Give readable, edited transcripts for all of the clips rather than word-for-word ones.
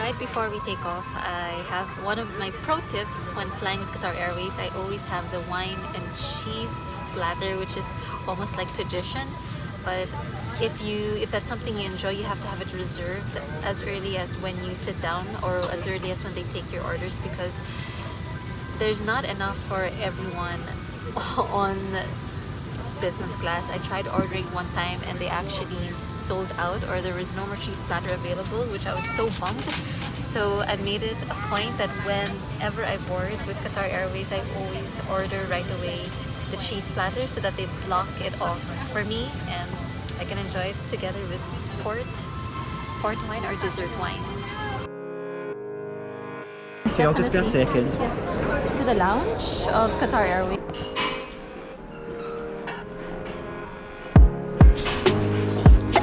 right before we take off, I have one of my pro tips when flying with Qatar Airways. I always have the wine and cheese platter, which is almost like tradition. But if that's something you enjoy, you have to have it reserved as early as when you sit down or as early as when they take your orders, because there's not enough for everyone on business class. I tried ordering one time and they actually sold out, or there was no more cheese platter available, which I was so bummed. So I made it a point that whenever I board with Qatar Airways, I always order right away the cheese platter so that they block it off for me and I can enjoy it together with port wine or dessert wine. Okay, I'll just be a second. To the lounge of Qatar Airways.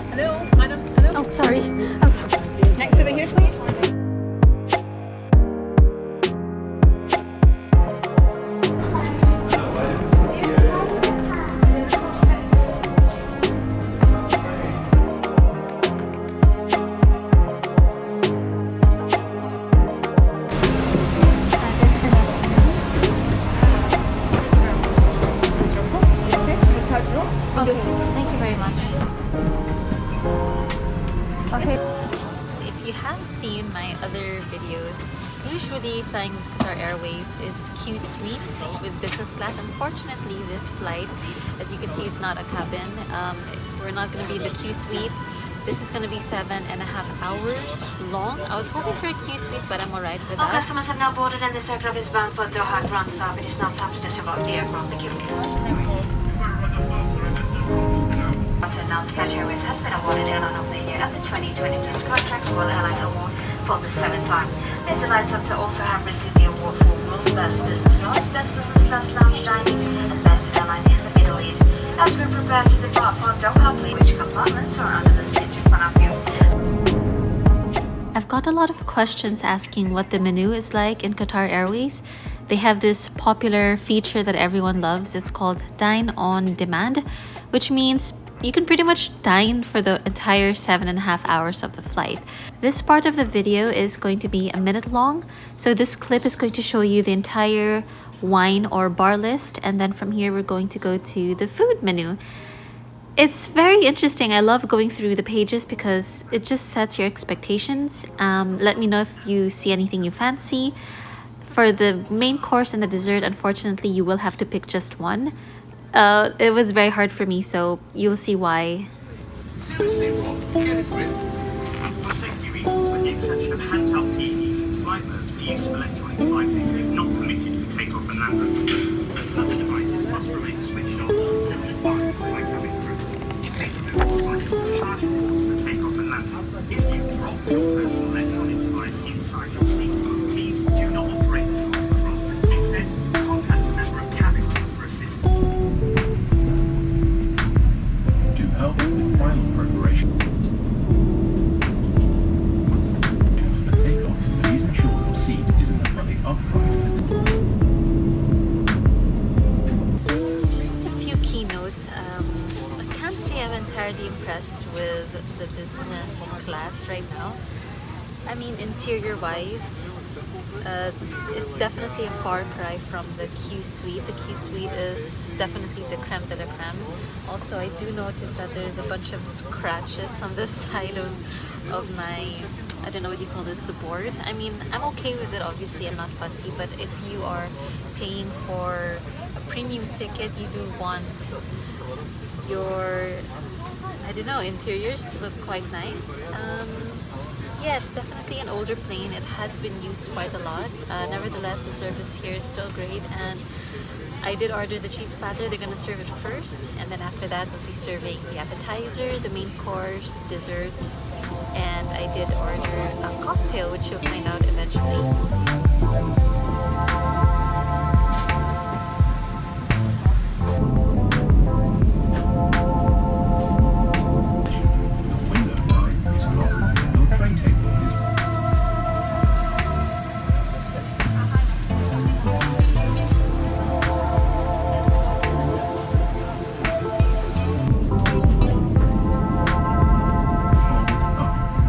Hello, madam. Hello. Oh, sorry. I'm sorry. Next over here, please. Okay, thank you very much. Okay. If you have seen my other videos, usually flying with Qatar Airways, it's Q Suite with business class. Unfortunately, this flight, as you can see, is not a cabin. We're not going to be in the Q Suite. This is going to be 7.5 hours long. I was hoping for a Q Suite, but I'm alright with All that. customers have now boarded and this aircraft is bound for Doha ground stop. It is now time to disembark the aircraft. Thank you. To announce Qatar Airways has been awarded Airline of the Year at the 2022 Skytrax World Airline Award for the 7th time. We're delighted to also have received the award for World's Best Business Class, Best Business Class Lounge Dining, and Best Airline in the Middle East. As we prepare to depart for Doha, please which compartments are under the seats in front of you. I've got a lot of questions asking what the menu is like in Qatar Airways. They have this popular feature that everyone loves. It's called Dine on Demand, which means you can pretty much dine for the entire 7.5 hours of the flight. This part of the video is going to be a minute long. So this clip is going to show you the entire wine or bar list. And then from here, we're going to go to the food menu. It's very interesting. I love going through the pages because it just sets your expectations. Let me know if you see anything you fancy. For the main course and the dessert, unfortunately, you will have to pick just one. It was very hard for me, so you'll see why. Seriously, Rob, get a grip. For safety reasons, with the exception of handheld PEDs in flight mode, the use of electronic devices is not permitted for takeoff and landing. Such devices must remain switched off until advised by cabin crew. Cater devices with charging ports for takeoff and landing. If you drop your personal electronic device inside your seat, please do not operate the slot controls. Instead, contact a member of cabin crew for assistance. To help with final preparation for takeoff, please ensure your seat is in the fully upright position. Just a few keynotes. I can't say I'm entirely impressed with the business class right now. I mean, interior-wise, it's definitely a far cry from the Q Suite. The Q Suite is definitely the creme de la creme. Also, I do notice that there's a bunch of scratches on the side of my, I don't know what you call this, the board. I mean, I'm okay with it, obviously, I'm not fussy, but if you are paying for a premium ticket, you do want your, I don't know, interiors to look quite nice. Yeah, it's definitely an older plane. It has been used quite a lot. Nevertheless, the service here is still great, and I did order the cheese platter. They're going to serve it first, and then after that they'll be serving the appetizer, the main course, dessert, and I did order a cocktail, which you'll find out eventually.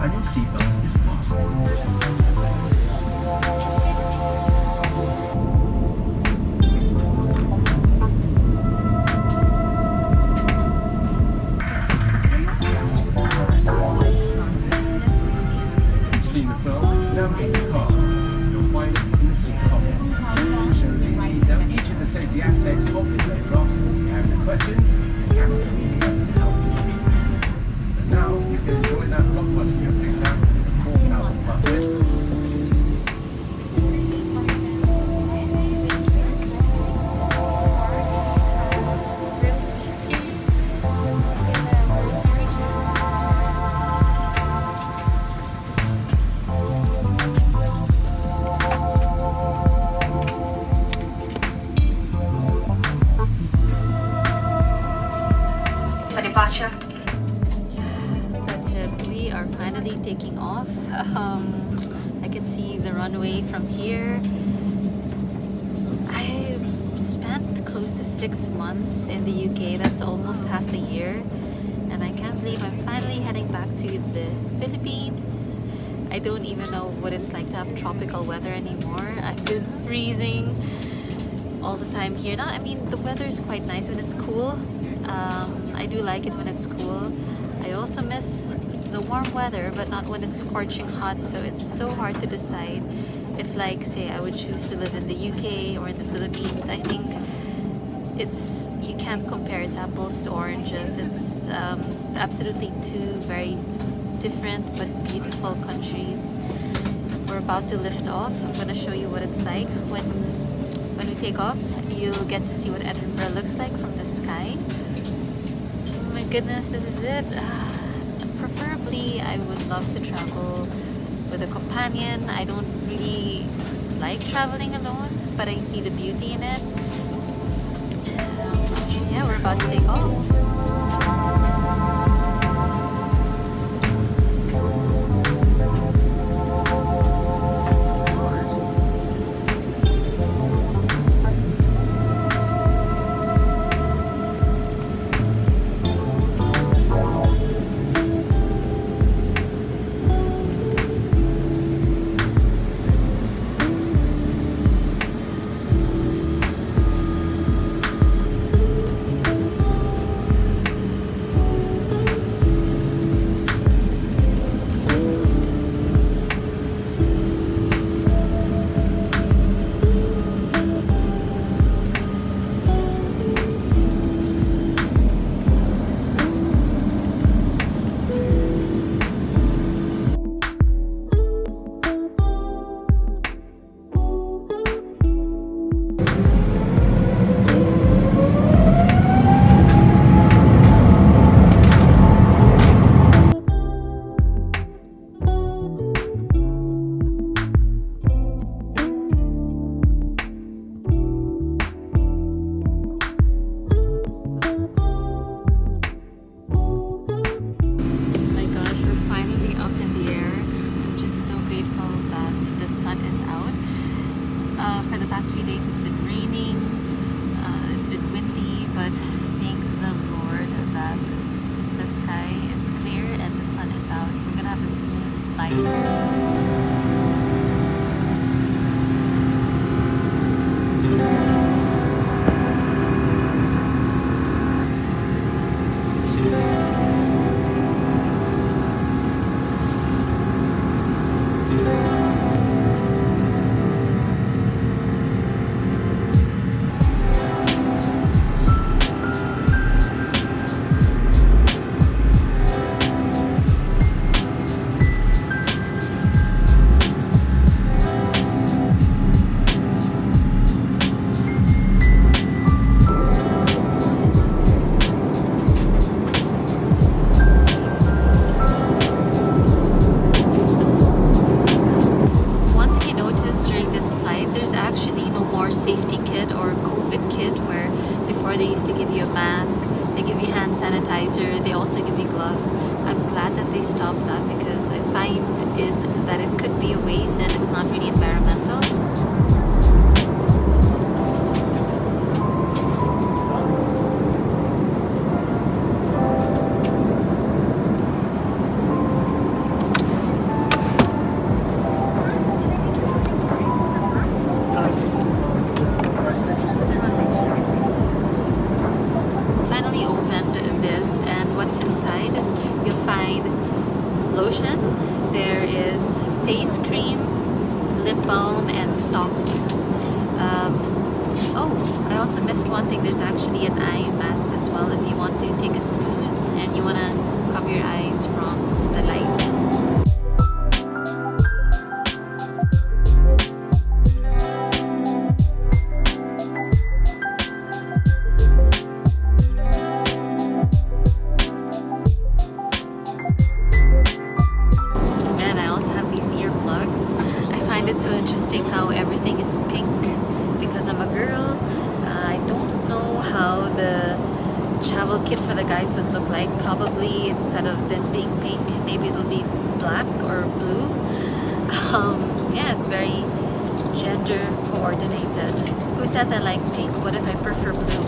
And your seatbelt is fastened. seen the film, navigate the car. You'll find it in the seat pocket. It shows in detail each of the safety aspects of the takeoff. If you have any questions, the camera will be able to help you. And now you can enjoy that blockbuster you've picked out with 4,000 plus in. For departure. That's it. We are finally taking off. I can see the runway from here. I spent close to 6 months in the UK. That's almost half a year. And I can't believe I'm finally heading back to the Philippines. I don't even know what it's like to have tropical weather anymore. I've been freezing all the time here. Now, I mean, the weather is quite nice when it's cool. I do like it when it's cool. I also miss the warm weather, but not when it's scorching hot, so it's so hard to decide if, like, say I would choose to live in the UK or in the Philippines. I think it's, you can't compare, it's apples to oranges. It's absolutely two very different but beautiful countries. We're about to lift off. I'm going to show you what it's like when we take off. You'll get to see what Edinburgh looks like from the sky. Oh my goodness, this is it. Preferably, I would love to travel with a companion. I don't really like traveling alone, but I see the beauty in it. Yeah, we're about to take off. They also give you gloves. I'm glad that they stopped that because I find that it could be a waste and it's not really environmental. Inside is you'll find lotion, there is face cream, lip balm, and socks. Oh, I also missed one thing. There's actually an eye mask as well if you want to take a snooze and you want to cover your eyes from the light. And I also have these earplugs. I find it so interesting how everything is pink because I'm a girl. I don't know how the travel kit for the guys would look like. Probably instead of this being pink, maybe it'll be black or blue. Yeah, it's very gender coordinated. Who says I like pink? What if I prefer blue?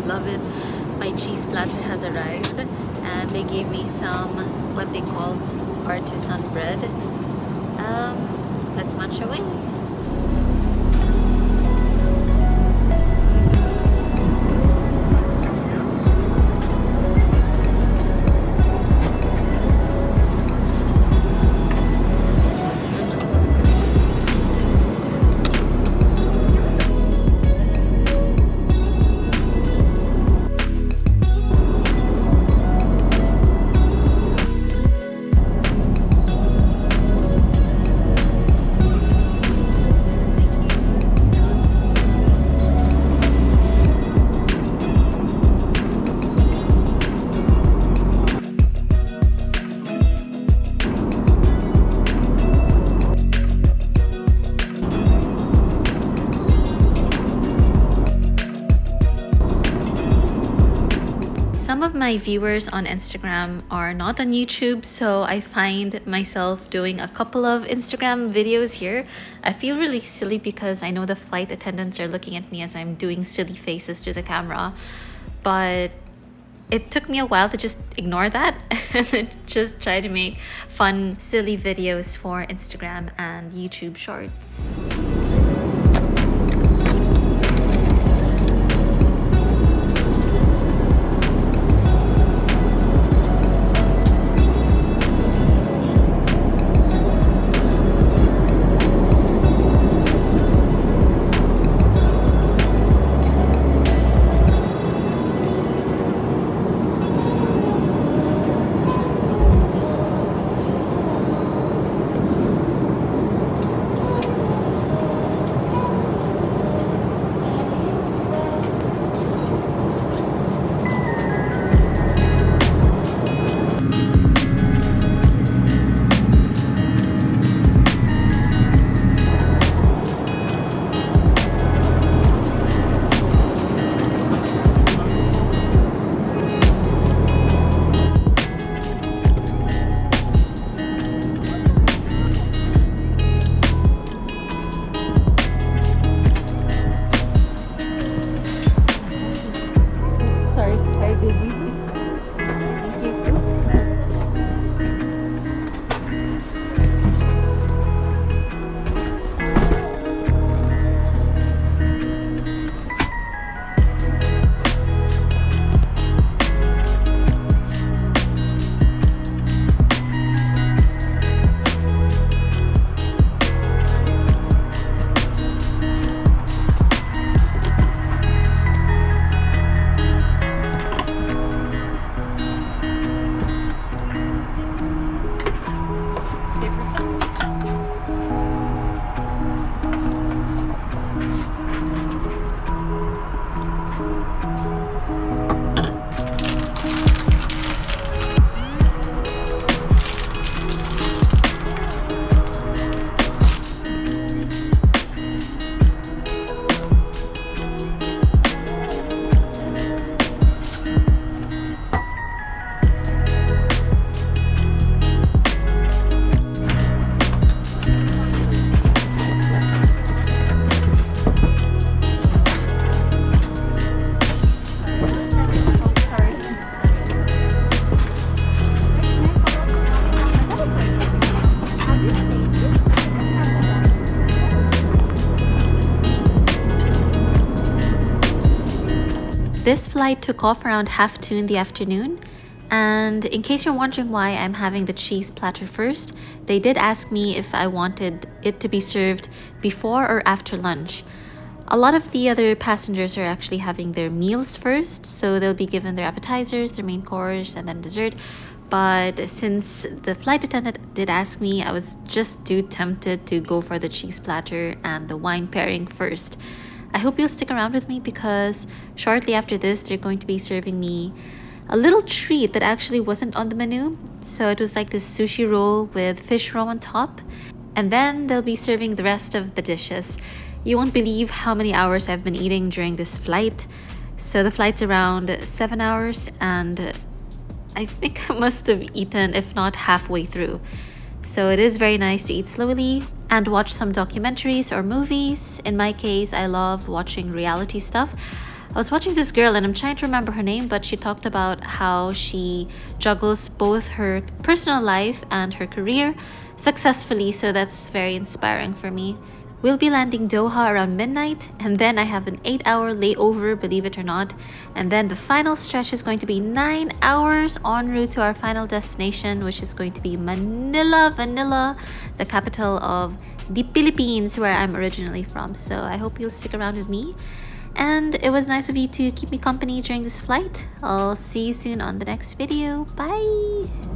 Love it. My cheese platter has arrived and they gave me some what they call artisan bread. Let's munch away. Some of my viewers on Instagram are not on YouTube, so I find myself doing a couple of Instagram videos here. I feel really silly because I know the flight attendants are looking at me as I'm doing silly faces to the camera, but it took me a while to just ignore that and just try to make fun, silly videos for Instagram and YouTube Shorts. This flight took off around 2:30 in the afternoon. And in case you're wondering why I'm having the cheese platter first, they did ask me if I wanted it to be served before or after lunch. A lot of the other passengers are actually having their meals first, so they'll be given their appetizers, their main course, and then dessert. But since the flight attendant did ask me, I was just too tempted to go for the cheese platter and the wine pairing first. I hope you'll stick around with me because shortly after this, they're going to be serving me a little treat that actually wasn't on the menu. So it was like this sushi roll with fish roe on top. And then they'll be serving the rest of the dishes. You won't believe how many hours I've been eating during this flight. So the flight's around 7 hours and I think I must have eaten, if not halfway through. So it is very nice to eat slowly and watch some documentaries or movies. In my case, I love watching reality stuff. I was watching this girl and I'm trying to remember her name, but she talked about how she juggles both her personal life and her career successfully, so that's very inspiring for me. We'll be landing Doha around midnight, and then I have an 8-hour layover, believe it or not. And then the final stretch is going to be 9 hours en route to our final destination, which is going to be Manila, the capital of the Philippines, where I'm originally from. So I hope you'll stick around with me. And it was nice of you to keep me company during this flight. I'll see you soon on the next video. Bye!